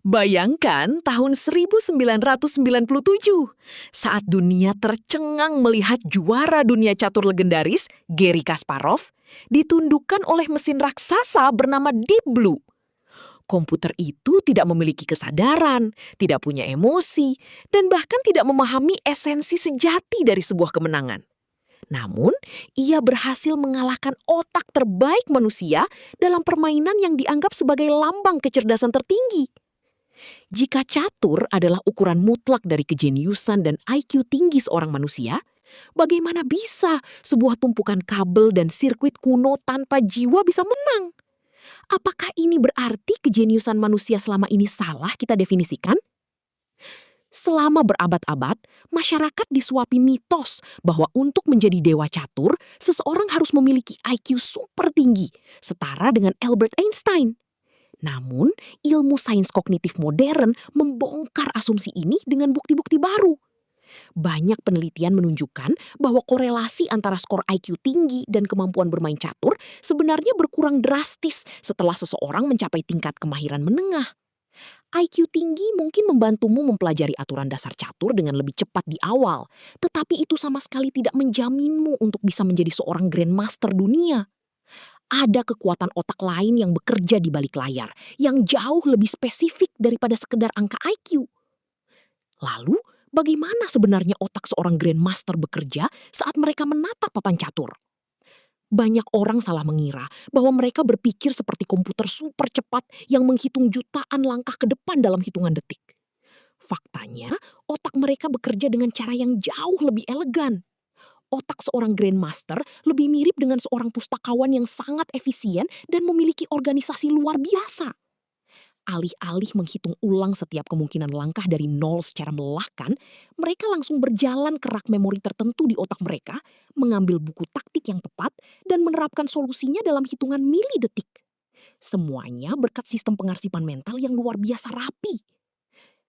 Bayangkan tahun 1997, saat dunia tercengang melihat juara dunia catur legendaris, Garry Kasparov, ditundukkan oleh mesin raksasa bernama Deep Blue. Komputer itu tidak memiliki kesadaran, tidak punya emosi, dan bahkan tidak memahami esensi sejati dari sebuah kemenangan. Namun, ia berhasil mengalahkan otak terbaik manusia dalam permainan yang dianggap sebagai lambang kecerdasan tertinggi. Jika catur adalah ukuran mutlak dari kejeniusan dan IQ tinggi seorang manusia, bagaimana bisa sebuah tumpukan kabel dan sirkuit kuno tanpa jiwa bisa menang? Apakah ini berarti kejeniusan manusia selama ini salah kita definisikan? Selama berabad-abad, masyarakat disuapi mitos bahwa untuk menjadi dewa catur, seseorang harus memiliki IQ super tinggi, setara dengan Albert Einstein. Namun, ilmu sains kognitif modern membongkar asumsi ini dengan bukti-bukti baru. Banyak penelitian menunjukkan bahwa korelasi antara skor IQ tinggi dan kemampuan bermain catur sebenarnya berkurang drastis setelah seseorang mencapai tingkat kemahiran menengah. IQ tinggi mungkin membantumu mempelajari aturan dasar catur dengan lebih cepat di awal, tetapi itu sama sekali tidak menjaminmu untuk bisa menjadi seorang grandmaster dunia. Ada kekuatan otak lain yang bekerja di balik layar, yang jauh lebih spesifik daripada sekedar angka IQ. Lalu, bagaimana sebenarnya otak seorang grandmaster bekerja saat mereka menatap papan catur? Banyak orang salah mengira bahwa mereka berpikir seperti komputer super cepat yang menghitung jutaan langkah ke depan dalam hitungan detik. Faktanya, otak mereka bekerja dengan cara yang jauh lebih elegan. Otak seorang grandmaster lebih mirip dengan seorang pustakawan yang sangat efisien dan memiliki organisasi luar biasa. Alih-alih menghitung ulang setiap kemungkinan langkah dari nol secara melelahkan, mereka langsung berjalan ke rak memori tertentu di otak mereka, mengambil buku taktik yang tepat, dan menerapkan solusinya dalam hitungan milidetik. Semuanya berkat sistem pengarsipan mental yang luar biasa rapi.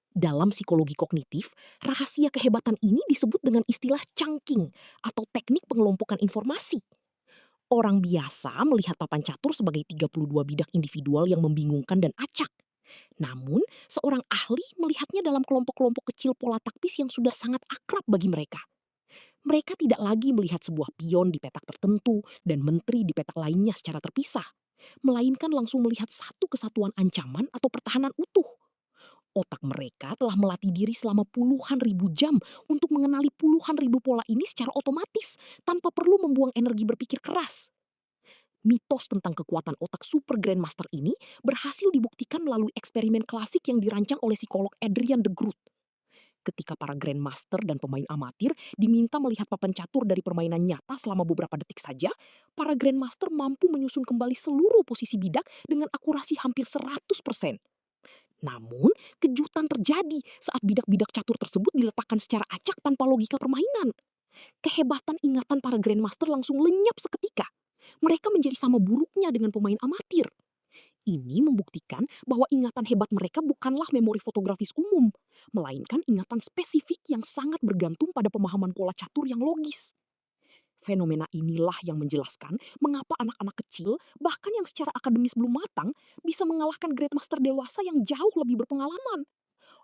Dalam psikologi kognitif, rahasia kehebatan ini disebut dengan istilah chunking atau teknik pengelompokan informasi. Orang biasa melihat papan catur sebagai 32 bidak individual yang membingungkan dan acak. Namun, seorang ahli melihatnya dalam kelompok-kelompok kecil pola taktis yang sudah sangat akrab bagi mereka. Mereka tidak lagi melihat sebuah pion di petak tertentu dan menteri di petak lainnya secara terpisah, melainkan langsung melihat satu kesatuan ancaman atau pertahanan utuh. Otak mereka telah melatih diri selama puluhan ribu jam untuk mengenali puluhan ribu pola ini secara otomatis tanpa perlu membuang energi berpikir keras. Mitos tentang kekuatan otak super grandmaster ini berhasil dibuktikan melalui eksperimen klasik yang dirancang oleh psikolog Adrian de Groot. Ketika para grandmaster dan pemain amatir diminta melihat papan catur dari permainan nyata selama beberapa detik saja, para grandmaster mampu menyusun kembali seluruh posisi bidak dengan akurasi hampir 100%. Namun, kejutan terjadi saat bidak-bidak catur tersebut diletakkan secara acak tanpa logika permainan. Kehebatan ingatan para grandmaster langsung lenyap seketika. Mereka menjadi sama buruknya dengan pemain amatir. Ini membuktikan bahwa ingatan hebat mereka bukanlah memori fotografis umum, melainkan ingatan spesifik yang sangat bergantung pada pemahaman pola catur yang logis. Fenomena inilah yang menjelaskan mengapa anak-anak kecil, bahkan yang secara akademis belum matang, bisa mengalahkan grandmaster dewasa yang jauh lebih berpengalaman.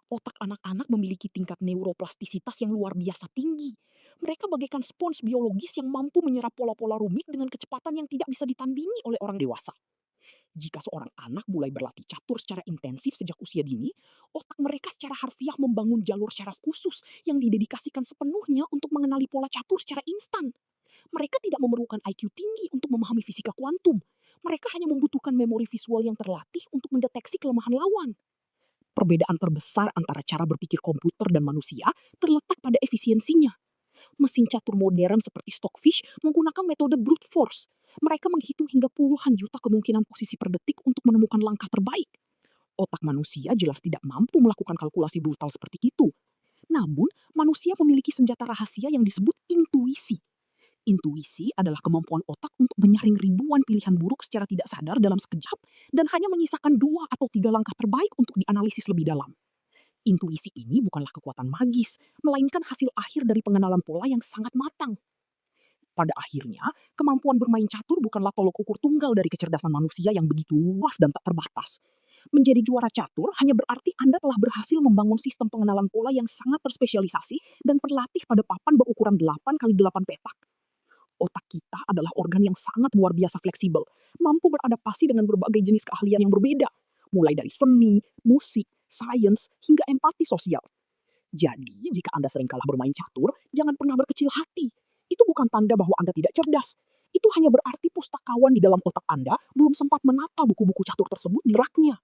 Otak anak-anak memiliki tingkat neuroplastisitas yang luar biasa tinggi. Mereka bagaikan spons biologis yang mampu menyerap pola-pola rumit dengan kecepatan yang tidak bisa ditandingi oleh orang dewasa. Jika seorang anak mulai berlatih catur secara intensif sejak usia dini, otak mereka secara harfiah membangun jalur syaraf khusus yang didedikasikan sepenuhnya untuk mengenali pola catur secara instan. Mereka tidak memerlukan IQ tinggi untuk memahami fisika kuantum. Mereka hanya membutuhkan memori visual yang terlatih untuk mendeteksi kelemahan lawan. Perbedaan terbesar antara cara berpikir komputer dan manusia terletak pada efisiensinya. Mesin catur modern seperti Stockfish menggunakan metode brute force. Mereka menghitung hingga puluhan juta kemungkinan posisi per detik untuk menemukan langkah terbaik. Otak manusia jelas tidak mampu melakukan kalkulasi brutal seperti itu. Namun, manusia memiliki senjata rahasia yang disebut intuisi. Intuisi adalah kemampuan otak untuk menyaring ribuan pilihan buruk secara tidak sadar dalam sekejap dan hanya menyisakan 2 atau 3 langkah terbaik untuk dianalisis lebih dalam. Intuisi ini bukanlah kekuatan magis, melainkan hasil akhir dari pengenalan pola yang sangat matang. Pada akhirnya, kemampuan bermain catur bukanlah tolok ukur tunggal dari kecerdasan manusia yang begitu luas dan tak terbatas. Menjadi juara catur hanya berarti Anda telah berhasil membangun sistem pengenalan pola yang sangat terspesialisasi dan terlatih pada papan berukuran 8 kali 8 petak. Otak kita adalah organ yang sangat luar biasa fleksibel, mampu beradaptasi dengan berbagai jenis keahlian yang berbeda, mulai dari seni, musik, sains, hingga empati sosial. Jadi, jika Anda sering kalah bermain catur, jangan pernah berkecil hati. Itu bukan tanda bahwa Anda tidak cerdas. Itu hanya berarti pustakawan di dalam otak Anda belum sempat menata buku-buku catur tersebut di raknya.